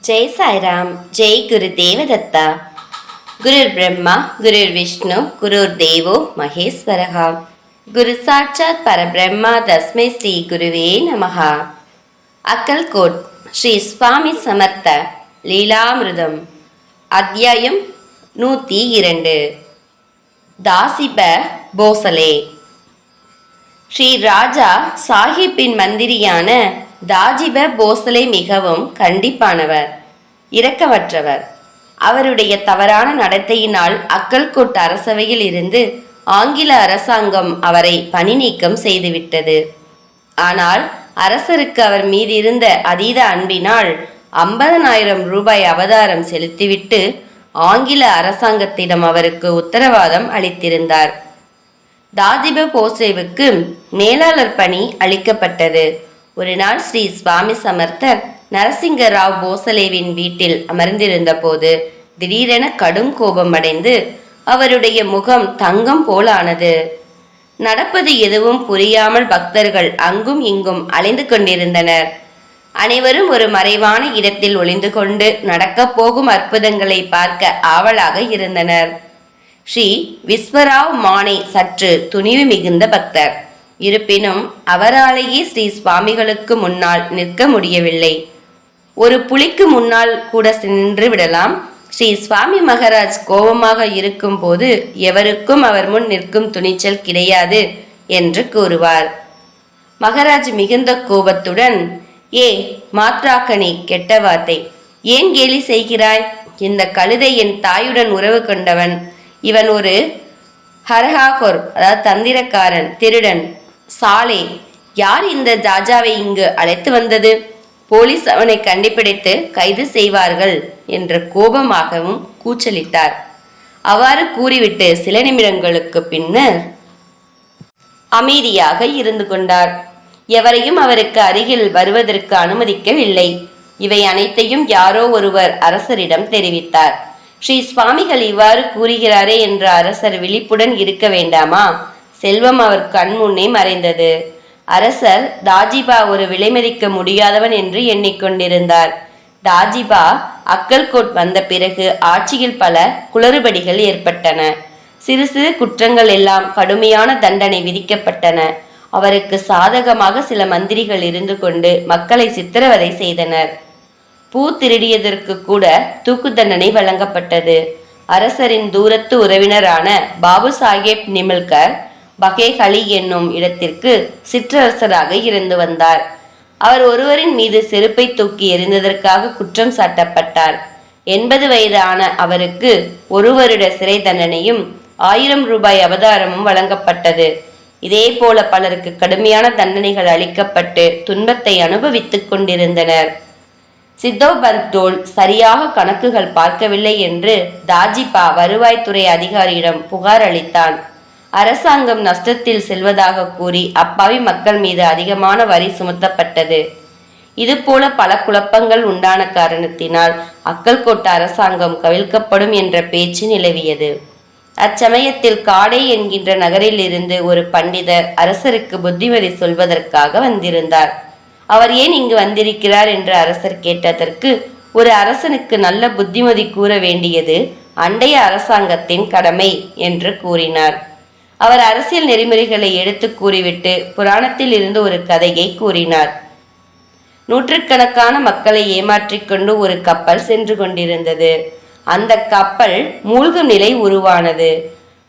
जय साई राम। जय गुरुदेव दत्ता। गुरुर् ब्रह्मा गुरुर् विष्णु गुरुर्देवो महेश्वरः। गुरु साक्षात् परब्रह्मा तस्मै श्री गुरुवे नमः। अक्कलकोट श्री स्वामी समर्थ லீலாமிருதம் அத்தியாயம் 102. தாசிப போசலே. ஸ்ரீ ராஜா சாஹிப்பின் மந்திரியான தாஜிப போசலே மிகவும் கண்டிப்பானவர், இரக்கமற்றவர். அவருடைய தவறான நடத்தையினால் அக்கல்கோட் அரசவையில் இருந்து ஆங்கில அரசாங்கம் அவரை பணி நீக்கம் செய்துவிட்டது. ஆனால் அரசருக்கு அவர் மீது இருந்த அதீத அன்பினால் 50,000 ரூபாய் அபதாரம் செலுத்திவிட்டு ஆங்கில அரசாங்கத்திடம் அவருக்கு உத்தரவாதம் அளித்திருந்தார். தாஜிப போசேவுக்கு மேலாளர் பணி அளிக்கப்பட்டது. ஒரு நாள் ஸ்ரீ சுவாமி சமர்த்தர் நரசிங்க ராவ் போசலேவின் வீட்டில் அமர்ந்திருந்த போது திடீரென கடும் கோபம் அடைந்து அவருடைய முகம் தங்கம் போலானது. நடப்பது எதுவும் புரியாமல் பக்தர்கள் அங்கும் இங்கும் அலைந்து கொண்டிருந்தனர். அனைவரும் ஒரு மறைவான இடத்தில் ஒளிந்து கொண்டு நடக்கப் போகும் அற்புதங்களை பார்க்க ஆவலாக இருந்தனர். ஸ்ரீ விஸ்வராவ் மானே சற்று துணிவு மிகுந்த பக்தர். இருப்பினும் அவராலேயே ஸ்ரீ சுவாமிகளுக்கு முன்னால் நிற்க முடியவில்லை. ஒரு புலிக்கு முன்னால் கூட நின்று விடலாம். ஸ்ரீ சுவாமி மகாராஜ் கோபமாக இருக்கும் போது எவருக்கும் அவர் முன் நிற்கும் துணிச்சல் கிடையாது என்று கூறுவார். மகாராஜ் மிகுந்த கோபத்துடன், ஏ மாத்ராக்கனி, கெட்ட வார்த்தை, ஏன் கேலி செய்கிறாய்? இந்த கழுதை என் தாயுடன் உறவு கொண்டவன். இவன் ஒரு ஹரஹாகோர், அதாவது தந்திரக்காரன், திருடன், சாலே. யார் இந்த ஜாஜாவை இங்கு அழைத்து வந்தது? போலீஸ் அவனை கண்டுபிடித்து கைது செய்வார்கள் என்று கோபமாகவும் கூச்சலிட்டார். அவ்வாறு கூறிவிட்டு சில நிமிடங்களுக்கு பின்னர் அமைதியாக இருந்து கொண்டார். எவரையும் அவருக்கு அருகில் வருவதற்கு அனுமதிக்கவில்லை. இவை அனைத்தையும் யாரோ ஒருவர் அரசரிடம் தெரிவித்தார். ஸ்ரீ சுவாமிகள் இவ்வாறு கூறுகிறாரே என்று அரசர் விழிப்புடன் இருக்க வேண்டாமா? செல்வம் அவர் கண் முன்னே மறைந்தது. அரசர் தாஜிபா ஒரு விலைமதிக்க முடியாதவன் என்று எண்ணிக்கொண்டிருந்தார். தாஜிபா அக்கல்கோட் வந்த பிறகு ஆட்சியில் பல குளறுபடிகள் ஏற்பட்டன. சிறு சிறு குற்றங்கள் எல்லாம் கடுமையான தண்டனை விதிக்கப்பட்டன. அவருக்கு சாதகமாக சில மந்திரிகள் இருந்து கொண்டு மக்களை சித்திரவதை செய்தனர். பூ திருடியதற்கு கூட தூக்கு தண்டனை வழங்கப்பட்டது. அரசரின் தூரத்து உறவினரான பாபு சாஹேப் நிமில்கர் பகேஹலி என்னும் இடத்திற்கு சிற்றரசராக இருந்து வந்தார். அவர் ஒருவரின் மீது செருப்பை தூக்கி எறிந்ததற்காக குற்றம் சாட்டப்பட்டார். 80 வயதான அவருக்கு 1 வருட சிறை தண்டனையும் 1000 ரூபாய் அபதாரமும் வழங்கப்பட்டது. இதே போல பலருக்கு கடுமையான தண்டனைகள் அளிக்கப்பட்டு துன்பத்தை அனுபவித்துக் கொண்டிருந்தனர். சித்தோபந்தோல் சரியாக கணக்குகள் பார்க்கவில்லை என்று தாஜிபா வருவாய்த்துறை அதிகாரியிடம் புகார் அளித்தான். அரசாங்கம் நஷ்டத்தில் செல்வதாக கூறி அப்பாவி மக்கள் மீது அதிகமான வரி சுமத்தப்பட்டது. இதுபோல பல குழப்பங்கள் உண்டான காரணத்தினால் அக்கல்கோட் அரசாங்கம் கவிழ்க்கப்படும் என்ற பேச்சு நிலவியது. அச்சமயத்தில் காடே என்கின்ற நகரில் இருந்து ஒரு பண்டிதர் அரசருக்கு புத்திமதி சொல்வதற்காக வந்திருந்தார். அவர் ஏன் இங்கு வந்திருக்கிறார் என்று அரசர் கேட்டதற்கு, ஒரு அரசனுக்கு நல்ல புத்திமதி கூற வேண்டியது அண்டைய அரசாங்கத்தின் கடமை என்று கூறினார். அவர் அரசியல் நெறிமுறைகளை எடுத்து கூறிவிட்டு புராணத்தில் இருந்து ஒரு கதையை கூறினார். நூற்றுக்கணக்கான மக்களை ஏமாற்றிக்கொண்டு ஒரு கப்பல் சென்று கொண்டிருந்தது. அந்த கப்பல் மூழ்கும் நிலை உருவானது.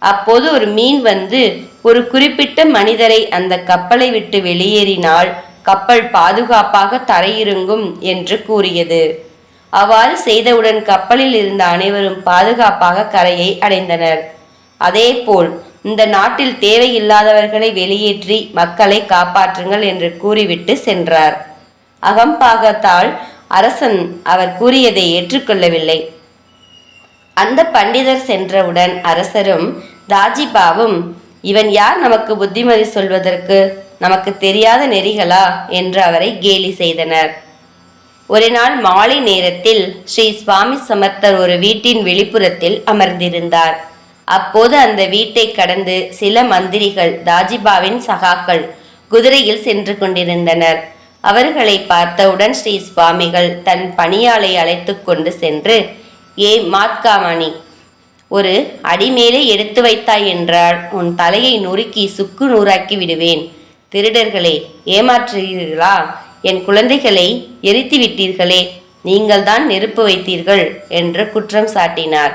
அப்போது ஒரு மீன் வந்து ஒரு குறிப்பிட்ட மனிதரை அந்த கப்பலை விட்டு வெளியேறினால் கப்பல் பாதுகாப்பாக தரையிறங்கும் என்று கூறியது. அவ்வாறு செய்தவுடன் கப்பலில் இருந்த அனைவரும் பாதுகாப்பாக கரையை அடைந்தனர். அதேபோல் இந்த நாட்டில் தேவையில்லாதவர்களை வெளியேற்றி மக்களை காப்பாற்றுங்கள் என்று கூறிவிட்டு சென்றார். அகம்பாகத்தால் அரசன் அவர் கூறியதை ஏற்றுக்கொள்ளவில்லை. அந்த பண்டிதர் சென்றவுடன் அரசரும் தாஜிபாவும், இவன் யார் நமக்கு புத்திமதி சொல்வதற்கு? நமக்கு தெரியாத நெறிகளா என்று அவரை கேலி செய்தனர். ஒரு நாள் மாலை நேரத்தில் ஸ்ரீ சுவாமி சமர்த்தர் ஒரு வீட்டின் வெளிப்புறத்தில் அமர்ந்திருந்தார். அப்போது அந்த வீட்டை கடந்து சில மந்திரிகள் தாஜிபாவின் சகாக்கள் குதிரையில் சென்று கொண்டிருந்தனர். அவர்களை பார்த்தவுடன் ஸ்ரீ சுவாமிகள் தன் பணியாளை அழைத்து கொண்டு சென்று, ஏ மாத்காமணி, ஒரு அடி மேலே எடுத்து வைத்தாய் என்றால் உன் தலையை நொறுக்கி சுக்கு நூறாக்கி விடுவேன். திருடர்களே, ஏமாற்றுகிறீர்களா? என் குழந்தைகளை எரித்து விட்டீர்களே, நீங்கள்தான் நெருப்பு வைத்தீர்கள் என்று குற்றம் சாட்டினார்.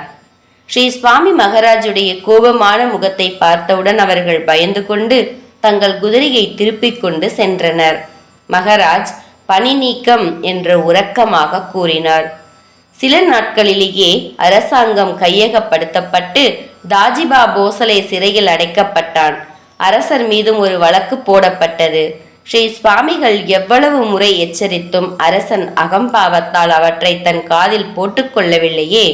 ஸ்ரீ சுவாமி மகாராஜுடைய கோபமான முகத்தை பார்த்தவுடன் அவர்கள் பயந்து கொண்டு தங்கள் குதிரையை திருப்பிக் கொண்டு சென்றனர். மகாராஜ் பணி நீக்கம் என்று உரக்கமாக கூறினார். சில நாட்களிலேயே அரசாங்கம் கையகப்படுத்தப்பட்டு தாஜிபா போசலே சிறையில் அடைக்கப்பட்டான். அரசர் மீதும் ஒரு வழக்கு போடப்பட்டது. ஸ்ரீ சுவாமிகள் எவ்வளவு முறை எச்சரித்தும் அரசன் அகம்பாவத்தால் அவற்றை தன் காதில் போட்டுக்கொள்ளவில்லையே.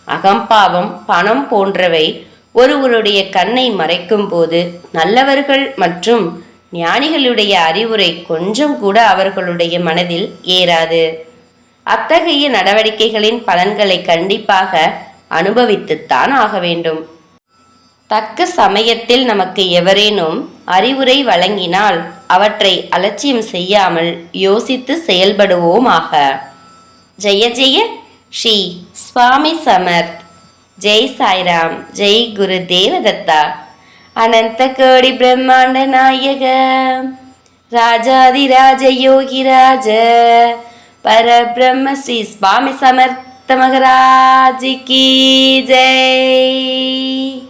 அகம்பாவம், பணம் போன்றவை ஒருவருடைய கண்ணை மறைக்கும் போது நல்லவர்கள் மற்றும் ஞானிகளுடைய அறிவுரை கொஞ்சம் கூட அவர்களுடைய மனதில் ஏறாது. அத்தகைய நடவடிக்கைகளின் பலன்களை கண்டிப்பாக அனுபவித்துத்தான் ஆக வேண்டும். தக்க சமயத்தில் நமக்கு எவரேனும் அறிவுரை வழங்கினால் அவற்றை அலட்சியம் செய்யாமல் யோசித்து செயல்படுவோமாக. ஜெய ஜெய ஸ்ரீ சுவாமி சமர்த். ஜெய் சாய்ராம். ஜெய் குரு தேவதத்தா. அனந்த கோடி பிரம்மாண்ட நாயக ராஜாதிராஜ யோகிராஜ பரபிரம்ம ஸ்ரீ சுவாமி சமர்த்த மகராஜ் கி ஜெய்.